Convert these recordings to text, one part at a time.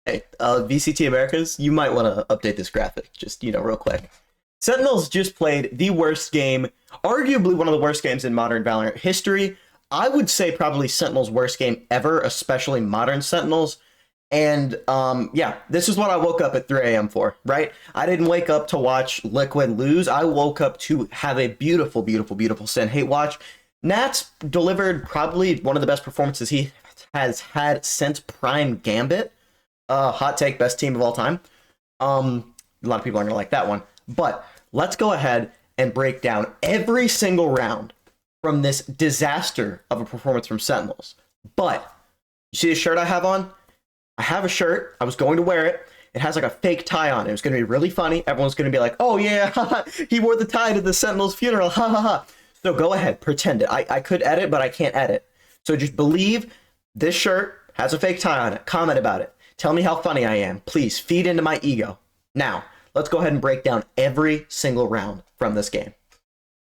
Hey, VCT Americas, you might want to update this graphic, just, real quick. Sentinels just played the worst game, arguably one of the worst games in modern Valorant history. I would say probably Sentinels' worst game ever, especially modern Sentinels. And yeah, this is what I woke up at 3 a.m. for, right? I didn't wake up to watch Liquid lose. I woke up to have a beautiful, beautiful, beautiful Sen hate watch. Nats delivered probably one of the best performances he has had since Prime Gambit. Hot take, best team of all time. A lot of people aren't gonna like that one, but let's go ahead and break down every single round from this disaster of a performance from Sentinels. But you see the shirt I have on? I have a shirt. I was going to wear it. It has like a fake tie on. It was going to be really funny. Everyone's going to be like, "Oh yeah, he wore the tie to the Sentinels funeral." Ha ha ha. So go ahead, pretend it. I could edit, but I can't edit. So just believe this shirt has a fake tie on it. Comment about it. Tell me how funny I am. Please feed into my ego. Now, let's go ahead and break down every single round from this game.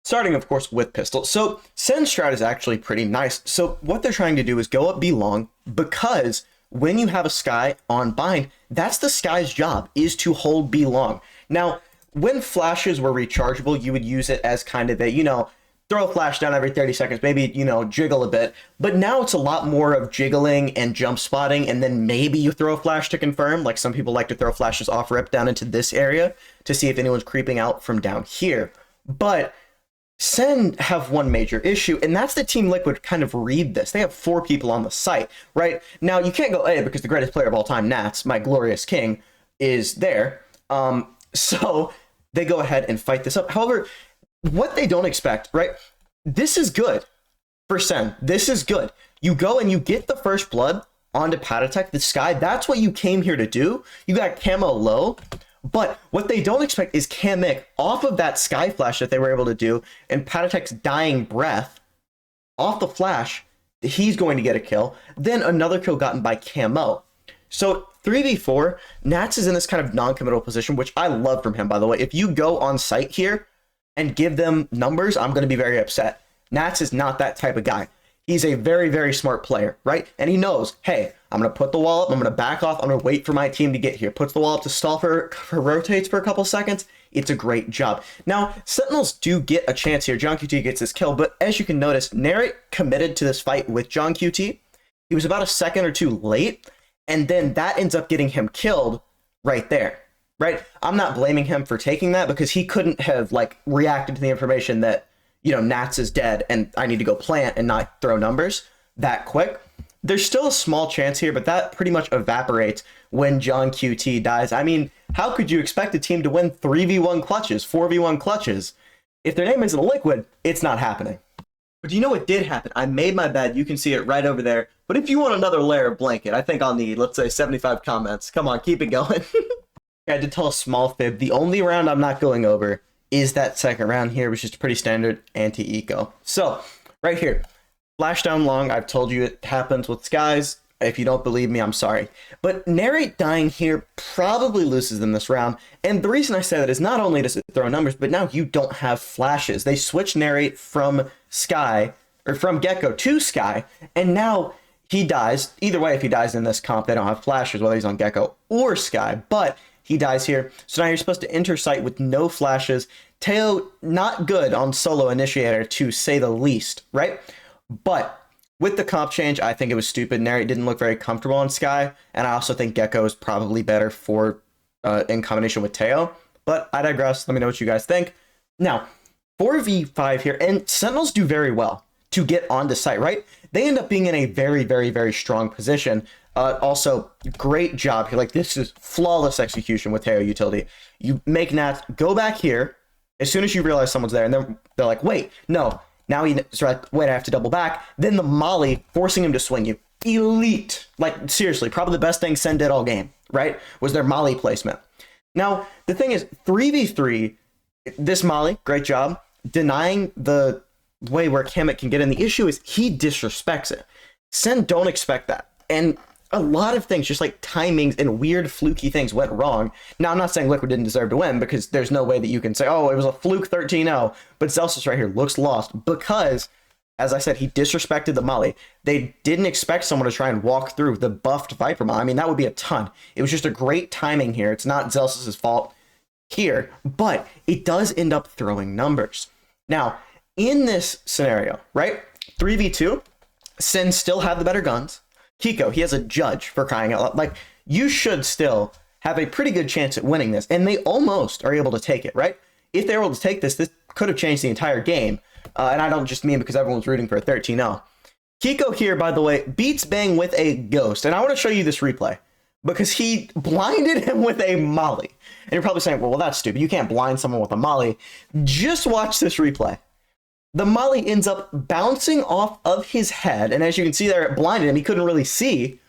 Starting, of course, with pistol. So Sen's strat is actually pretty nice. So what they're trying to do is go up B long, because when you have a Skye on bind, that's the Skye's job, is to hold B long. Now, when flashes were rechargeable, you would use it as kind of a, throw a flash down every 30 seconds, maybe, jiggle a bit. But now it's a lot more of jiggling and jump spotting, and then maybe you throw a flash to confirm. Like some people like to throw flashes off rip down into this area to see if anyone's creeping out from down here. But Sen have one major issue, and that's that Team Liquid kind of read this. They have 4 people on the site, right? Now, you can't go A because the greatest player of all time, Nats, my glorious king, is there. So they go ahead and fight this up. However, what they don't expect, right? This is good for Sen. This is good. You go and you get the first blood onto Patatek, the Skye. That's what you came here to do. You got camo low. But what they don't expect is Kamek off of that Skye flash that they were able to do, and Patatek's dying breath off the flash, he's going to get a kill. Then another kill gotten by Camo. So 3v4, Nats is in this kind of non-committal position, which I love from him, by the way. If you go on site here and give them numbers, I'm going to be very upset. Nats is not that type of guy. He's a very, very smart player, right? And he knows, hey, I'm going to put the wall up, I'm going to back off, I'm going to wait for my team to get here. Puts the wall up to stall for rotates for a couple seconds. It's a great job. Now, Sentinels do get a chance here. John QT gets his kill, but as you can notice, Narrate committed to this fight with John QT. He was about a second or two late, and then that ends up getting him killed right there, right? I'm not blaming him for taking that because he couldn't have reacted to the information that, Nats is dead and I need to go plant and not throw numbers that quick. There's still a small chance here, but that pretty much evaporates when John QT dies. I mean, how could you expect a team to win 3v1 clutches, 4v1 clutches? If their name isn't Liquid, it's not happening. But you know what did happen? I made my bed. You can see it right over there. But if you want another layer of blanket, I think I'll need, let's say, 75 comments. Come on, keep it going. I had to tell a small fib. The only round I'm not going over is that second round here, which is pretty standard anti-eco. So, right here. Flash down long, I've told you it happens with Skies. If you don't believe me, I'm sorry. But Narrate dying here probably loses them this round. And the reason I say that is not only does it throw numbers, but now you don't have flashes. They switch Narrate from Skye, or from Gecko to Skye, and now he dies. Either way, if he dies in this comp, they don't have flashes, whether he's on Gecko or Skye. But he dies here. So now you're supposed to enter site with no flashes. Teo, not good on solo initiator, to say the least, right? But with the comp change, I think it was stupid. Narrate didn't look very comfortable on Skye, and I also think Gecko is probably better for in combination with Teo. But I digress. Let me know what you guys think. Now, 4v5 here, and Sentinels do very well to get onto site, right? They end up being in a very, very, very strong position. Also, great job here. This is flawless execution with Teo utility. You make Nats go back here as soon as you realize someone's there, and then they're like, wait, no. Now he's like, wait, I have to double back. Then the molly forcing him to swing you. Elite. Seriously, probably the best thing Sen did all game, right? Was their molly placement. Now, the thing is, 3v3, this molly, great job. Denying the way where Kamek can get in. The issue is he disrespects it. Sen don't expect that. And a lot of things, just timings and weird fluky things went wrong. Now, I'm not saying Liquid didn't deserve to win, because there's no way that you can say, oh, it was a fluke 13-0. But Celsius right here looks lost because As I said, he disrespected the Molly. They didn't expect someone to try and walk through the buffed Viper Molly. I mean, that would be a ton. It was just a great timing here. It's not Zealous' fault here, but it does end up throwing numbers. Now, in this scenario, right, 3v2, Sen still have the better guns. Kiko, he has a judge, for crying out loud. Like, you should still have a pretty good chance at winning this, and they almost are able to take it, right? If they were able to take this, this could have changed the entire game. And I don't just mean because everyone's rooting for a 13-0. Kiko here, by the way, beats Bang with a ghost. And I want to show you this replay because he blinded him with a molly. And you're probably saying, well, that's stupid. You can't blind someone with a molly. Just watch this replay. The molly ends up bouncing off of his head. And as you can see there, it blinded him. He couldn't really see.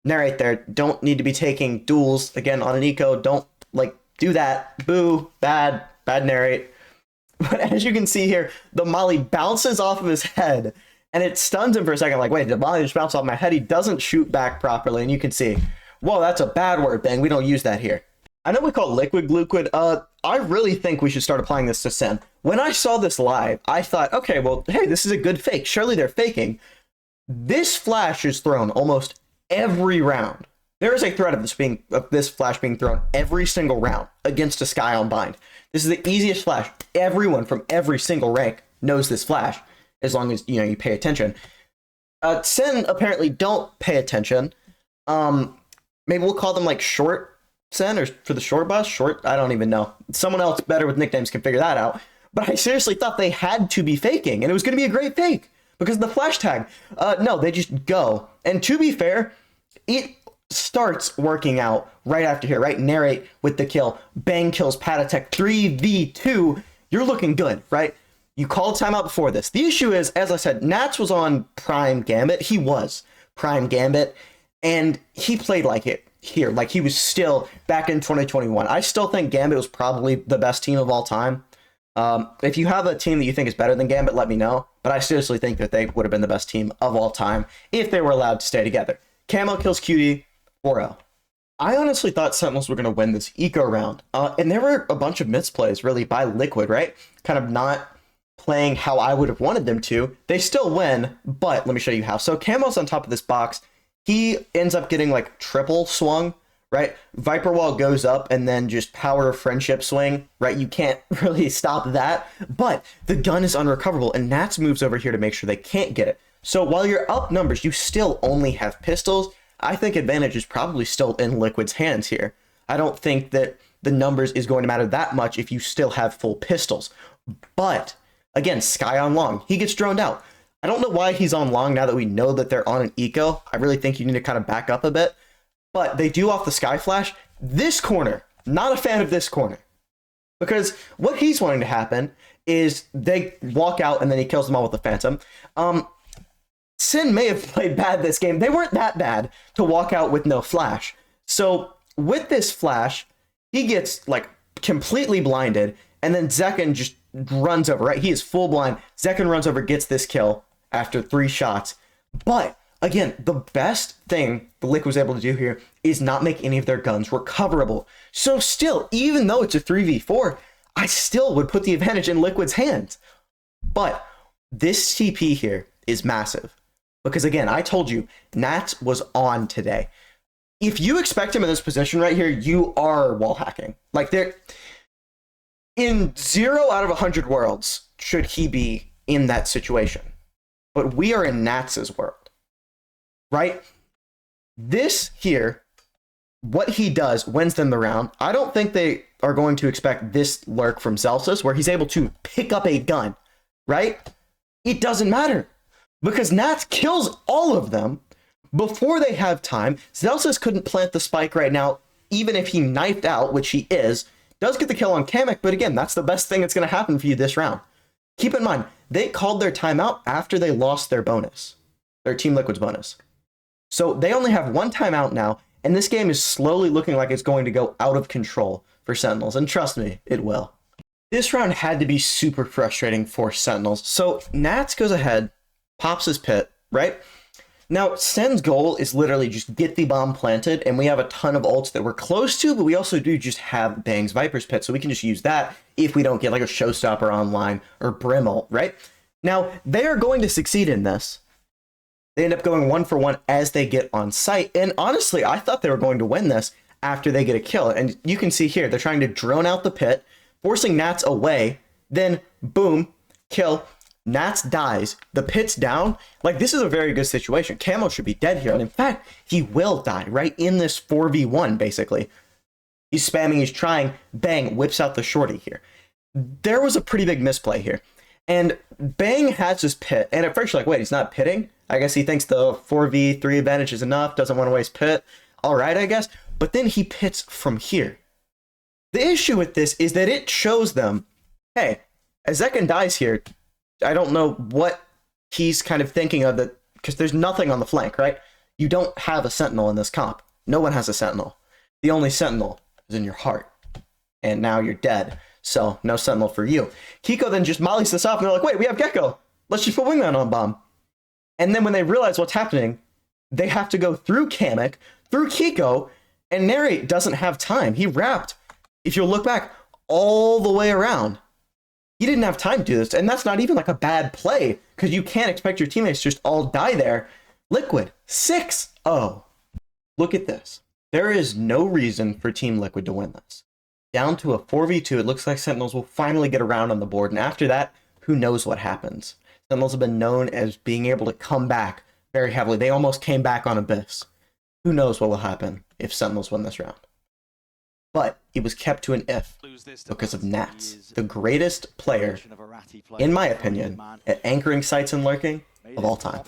Narrate there. Don't need to be taking duels again on an eco. Don't do that. Boo. Bad narrate. But as you can see here, the molly bounces off of his head, and it stuns him for a second. Like, wait, did the molly just bounce off my head? He doesn't shoot back properly, and you can see, whoa, that's a bad word, Bang. We don't use that here. I know we call liquid gluquid. I really think we should start applying this to Sen. When I saw this live, I thought, okay, well, hey, this is a good fake. Surely they're faking. This flash is thrown almost every round. There is a threat of this flash being thrown every single round against a Sky on bind. This is the easiest flash. Everyone from every single rank knows this flash, as long as you pay attention. Sen apparently don't pay attention. Maybe we'll call them like short Sen, or for the short bus. Short, I don't even know. Someone else better with nicknames can figure that out. But I seriously thought they had to be faking, and it was going to be a great fake because of the flash tag. No, they just go. And to be fair, it starts working out right after here, right? Narrate with the kill. Bang kills Patatek 3v2. You're looking good, right? You called timeout before this. The issue is, as I said, Nats was on Prime Gambit. He was Prime Gambit, and he played like it here. Like, he was still back in 2021. I still think Gambit was probably the best team of all time. If you have a team that you think is better than Gambit, let me know. But I seriously think that they would have been the best team of all time if they were allowed to stay together. Camo kills Cutie 4-0. I honestly thought Sentinels were going to win this eco round. And there were a bunch of misplays, really, by Liquid, right? Kind of not playing how I would have wanted them to. They still win, but let me show you how. So Camo's on top of this box. He ends up getting, like, triple swung, right? Viper Wall goes up and then just Power of Friendship swing, right? You can't really stop that. But the gun is unrecoverable, and Nats moves over here to make sure they can't get it. So while you're up numbers, you still only have pistols. I think advantage is probably still in Liquid's hands here. I don't think that the numbers is going to matter that much if you still have full pistols. But, again, Sky on long. He gets droned out. I don't know why he's on long now that we know that they're on an eco. I really think you need to kind of back up a bit. But they do off the Sky Flash. This corner, not a fan of this corner. Because what he's wanting to happen is they walk out and then he kills them all with the Phantom. Sin may have played bad this game. They weren't that bad to walk out with no flash. So with this flash, he gets like completely blinded, and then Zekken just runs over, right? He is full blind. Zekken runs over, gets this kill after 3 shots. But again, the best thing the Lick was able to do here is not make any of their guns recoverable. So still, even though it's a 3v4, I still would put the advantage in Liquid's hands. But this TP here is massive. Because again, I told you, Nats was on today. If you expect him in this position right here, you are wall hacking. Like, they're in 0 out of 100 worlds should he be in that situation. But we are in Nats's world, right? This here, what he does wins them the round. I don't think they are going to expect this lurk from Celsius, where he's able to pick up a gun, right? It doesn't matter. Because Nats kills all of them before they have time. Celsius couldn't plant the spike right now, even if he knifed out, which he is. Does get the kill on Kamek, but again, that's the best thing that's going to happen for you this round. Keep in mind, they called their timeout after they lost their bonus, their Team Liquid's bonus. So they only have 1 timeout now, and this game is slowly looking like it's going to go out of control for Sentinels, and trust me, it will. This round had to be super frustrating for Sentinels. So Nats goes ahead, pops his pit, right? Now, Sen's goal is literally just get the bomb planted, and we have a ton of ults that we're close to, but we also do just have Bang's Viper's pit, so we can just use that if we don't get like a Showstopper online or Brim ult, right? Now, they are going to succeed in this. They end up going 1-for-1 as they get on site. And honestly, I thought they were going to win this after they get a kill. And you can see here, they're trying to drone out the pit, forcing Nats away. Then, boom, kill. Nats dies. The pit's down. Like, this is a very good situation. Camo should be dead here. And in fact, he will die right in this 4v1, basically. He's spamming, he's trying. Bang, whips out the shorty here. There was a pretty big misplay here. And Bang has his pit. And at first you're like, wait, he's not pitting? I guess he thinks the 4v3 advantage is enough, doesn't want to waste pit. All right, I guess. But then he pits from here. The issue with this is that it shows them, hey, as Zekken dies here, I don't know what he's kind of thinking of, that because there's nothing on the flank, right? You don't have a Sentinel in this comp. No one has a Sentinel. The only Sentinel is in your heart. And now you're dead. So no Sentinel for you. Kiko then just mollies this off and they're like, wait, we have Gecko. Let's just put Wingman on bomb. And then when they realize what's happening, they have to go through Kamek, through Kiko, and Narrate doesn't have time. He wrapped, if you'll look back, all the way around. He didn't have time to do this, and that's not even like a bad play, because you can't expect your teammates to just all die there. Liquid, 6-0. Look at this. There is no reason for Team Liquid to win this. Down to a 4v2, it looks like Sentinels will finally get around on the board, and after that, who knows what happens. Sentinels have been known as being able to come back very heavily. They almost came back on Abyss. Who knows what will happen if Sentinels win this round. But it was kept to an if because of Nats, the greatest player, in my opinion, at anchoring sites and lurking of all time.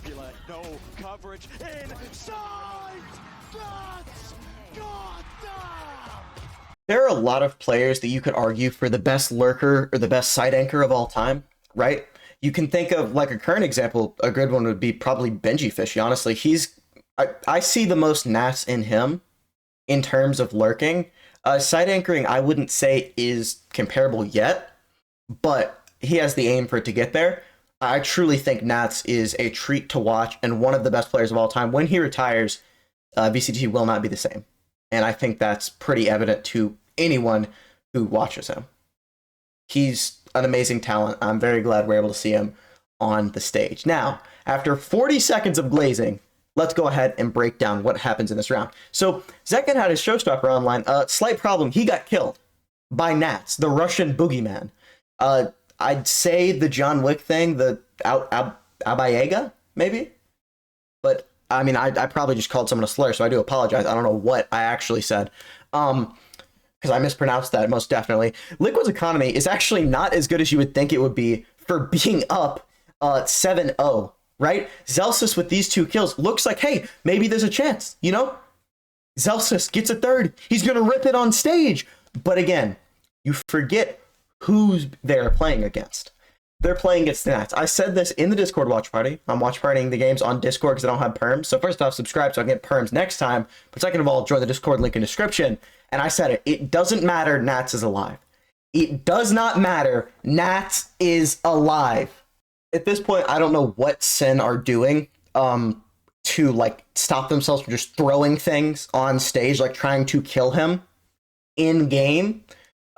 There are a lot of players that you could argue for the best lurker or the best site anchor of all time, right? You can think of, like, a current example, a good one would be probably Benji Fishy. Honestly, I see the most Nats in him in terms of lurking. Site anchoring, I wouldn't say is comparable yet, but he has the aim for it to get there. I truly think Nats is a treat to watch and one of the best players of all time. When he retires, VCT will not be the same. And I think that's pretty evident to anyone who watches him. He's an amazing talent. I'm very glad we're able to see him on the stage. Now, after 40 seconds of glazing, let's go ahead and break down what happens in this round. So, Zekken had his showstopper online. Slight problem, he got killed by Nats, the Russian boogeyman. I'd say the John Wick thing, the Abayega, maybe? But, I mean, I probably just called someone a slur, so I do apologize. I don't know what I actually said. Because I mispronounced that, most definitely. Liquid's economy is actually not as good as you would think it would be for being up 7-0. Right? Zelsis with these 2 kills looks like, hey, maybe there's a chance, you know? Zelsis gets a third. He's going to rip it on stage. But again, you forget who's they're playing against. They're playing against the Nats. I said this in the Discord watch party. I'm watch partying the games on Discord because I don't have perms. So first off, subscribe so I can get perms next time. But second of all, join the Discord link in description. And I said it. It doesn't matter. Nats is alive. It does not matter. Nats is alive. At this point, I don't know what Sen are doing to, like, stop themselves from just throwing things on stage, like trying to kill him in game.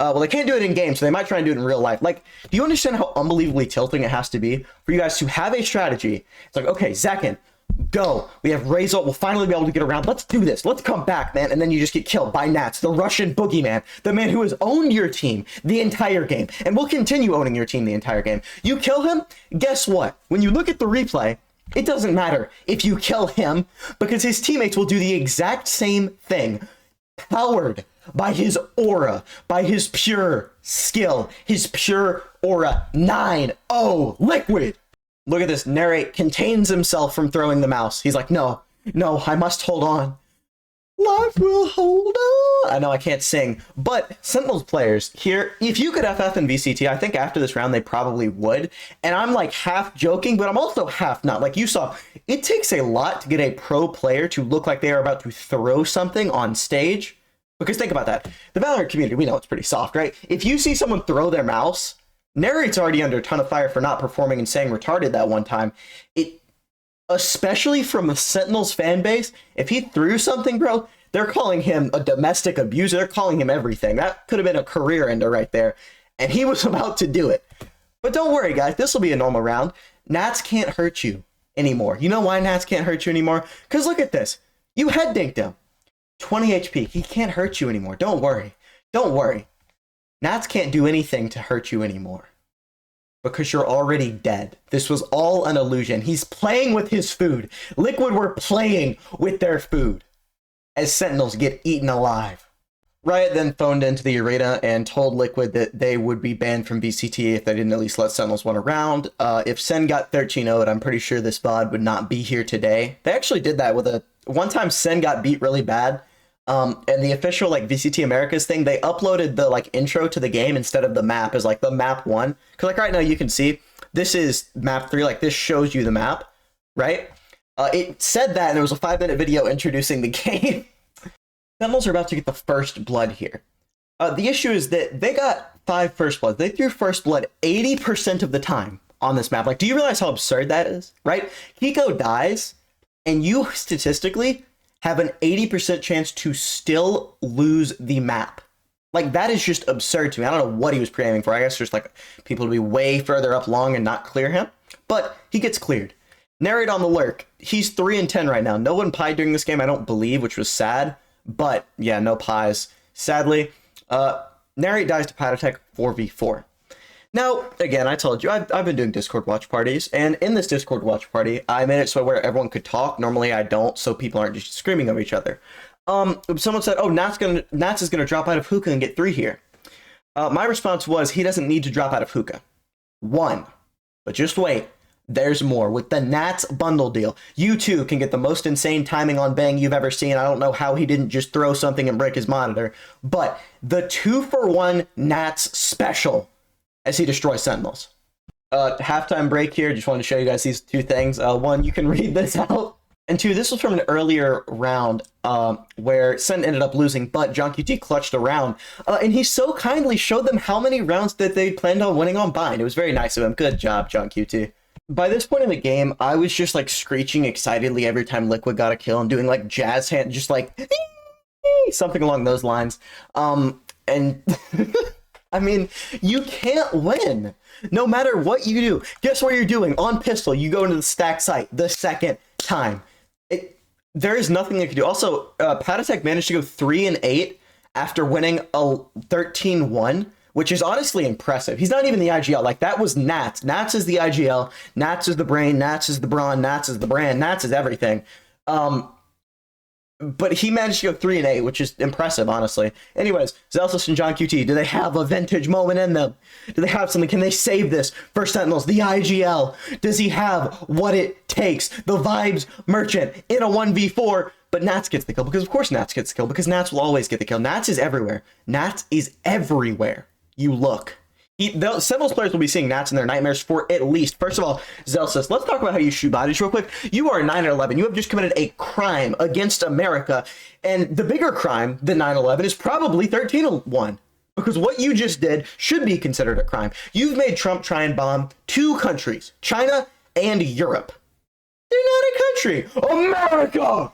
Well, they can't do it in game, so they might try and do it in real life. Like, do you understand how unbelievably tilting it has to be for you guys to have a strategy? It's like, okay, Zekken, go. We have Razor. We'll finally be able to get around. Let's do this. Let's come back, man. And then you just get killed by Nats, the Russian boogeyman, the man who has owned your team the entire game and will continue owning your team the entire game. You kill him, guess what? When you look at the replay, it doesn't matter if you kill him because his teammates will do the exact same thing. Powered by his aura, by his pure skill, his pure aura. 9-0 Liquid. Look at this. Narrate contains himself from throwing the mouse. He's like, no, I must hold on. Life will hold on. I know I can't sing, but Sentinels players here, if you could FF in VCT, I think after this round they probably would. And I'm like half joking, but I'm also half not. Like you saw, it takes a lot to get a pro player to look like they are about to throw something on stage. Because think about that. The Valorant community, we know it's pretty soft, right? If you see someone throw their mouse, Narrate's already under a ton of fire for not performing and saying retarded that one time. It, especially from a Sentinels fan base, if he threw something, bro, they're calling him a domestic abuser. They're calling him everything. That could have been a career ender right there. And he was about to do it. But don't worry, guys. This will be a normal round. Nats can't hurt you anymore. You know why Nats can't hurt you anymore? Because look at this. You head dinked him. 20 HP. He can't hurt you anymore. Don't worry. Don't worry. Nats can't do anything to hurt you anymore. Because you're already dead. This was all an illusion. He's playing with his food. Liquid were playing with their food as Sentinels get eaten alive. Riot then phoned into the arena and told Liquid that they would be banned from VCT if they didn't at least let Sentinels win a round. If Sen got 13-0'd, I'm pretty sure this VOD would not be here today. They actually did that with one time Sen got beat really bad. And the official VCT Americas thing, they uploaded the intro to the game instead of the map as the map 1. Because right now you can see this is map 3, this shows you the map, right? It said that and it was a 5-minute video introducing the game. Sentinels are about to get the first blood here. The issue is that they got 5 first bloods. They threw first blood 80% of the time on this map. Do you realize how absurd that is, right? Hiko dies, and you statistically have an 80% chance to still lose the map. That is just absurd to me. I don't know what he was pre-aiming for. I guess just people to be way further up long and not clear him. But he gets cleared. Narrate on the lurk. He's 3-10 right now. No one pied during this game, I don't believe, which was sad. But yeah, no pies. Sadly, Narrate dies to Patatech 4v4. Now, again, I told you, I've been doing Discord watch parties, and in this Discord watch party, I made it so where everyone could talk. Normally, I don't, so people aren't just screaming over each other. Someone said, oh, Nats is gonna drop out of hookah and get 3 here. My response was, he doesn't need to drop out of hookah. 1. But just wait. There's more. With the Nats bundle deal, you too can get the most insane timing on Bang you've ever seen. I don't know how he didn't just throw something and break his monitor, but the 2-for-1 Nats special as he destroys Sentinels. Halftime break here. Just wanted to show you guys these 2 things. 1, you can read this out. And 2, this was from an earlier round where Sen ended up losing, but John QT clutched a round. And he so kindly showed them how many rounds that they planned on winning on Bind. It was very nice of him. Good job, John QT. By this point in the game, I was just screeching excitedly every time Liquid got a kill and doing jazz hand, just something along those lines. And I mean, you can't win no matter what you do. Guess what you're doing on pistol? You go into the stack site the second time. There is nothing they can do. Also, Patatech managed to go 3-8 after winning a 13-1. Which is honestly impressive. He's not even the IGL. That was Nats. Nats is the IGL. Nats is the brain. Nats is the brawn. Nats is the brand. Nats is everything. But he managed to go 3-8, which is impressive, honestly. Anyways, Zelsis and John QT, do they have a vintage moment in them? Do they have something? Can they save this for Sentinels? The IGL. Does he have what it takes? The vibes merchant in a 1v4. But Nats gets the kill, because of course Nats gets the kill, because Nats will always get the kill. Nats is everywhere. Nats is everywhere. You look. Sentinels players will be seeing Nats in their nightmares for at least. First of all, Zelsis, let's talk about how you shoot bodies real quick. You are 9-11. You have just committed a crime against America. And the bigger crime than 9-11 is probably 13-1. Because what you just did should be considered a crime. You've made Trump try and bomb 2 countries, China and Europe. They're not a country. America!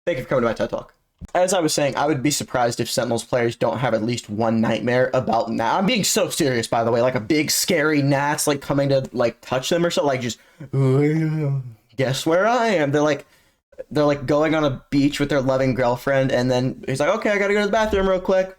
Thank you for coming to my TED Talk. As I was saying, I would be surprised if Sentinels players don't have at least one nightmare about Nats. I'm being so serious, by the way. A big, scary Nats, coming to, touch them or something. Just, guess where I am? They're going on a beach with their loving girlfriend, and then he's like, okay, I gotta go to the bathroom real quick.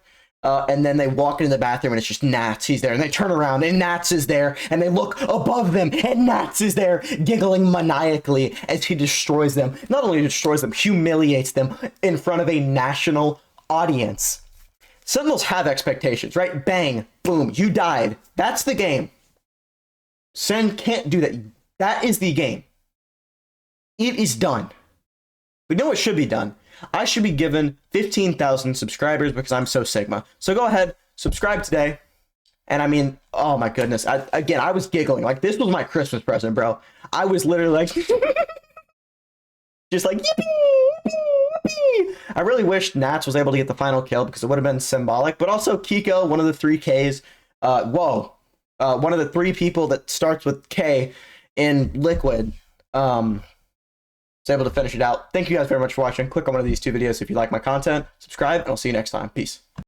And then they walk into the bathroom, and it's just Nats. He's there, and they turn around, and Nats is there, and they look above them, and Nats is there, giggling maniacally as he destroys them. Not only destroys them, humiliates them in front of a national audience. Sentinels have expectations, right? Bang, boom, you died. That's the game. Sen can't do that. That is the game. It is done. We know what should be done. I should be given 15,000 subscribers because I'm so Sigma. So go ahead, subscribe today. And I mean, oh my goodness. I was giggling. This was my Christmas present, bro. I was literally just yippee, yippee, yippee. I really wish Nats was able to get the final kill because it would have been symbolic. But also Kiko, one of the 3 Ks. One of the 3 people that starts with K in Liquid. Able to finish it out. Thank you guys very much for watching. Click on one of these 2 videos if you like my content. Subscribe, and I'll see you next time. Peace.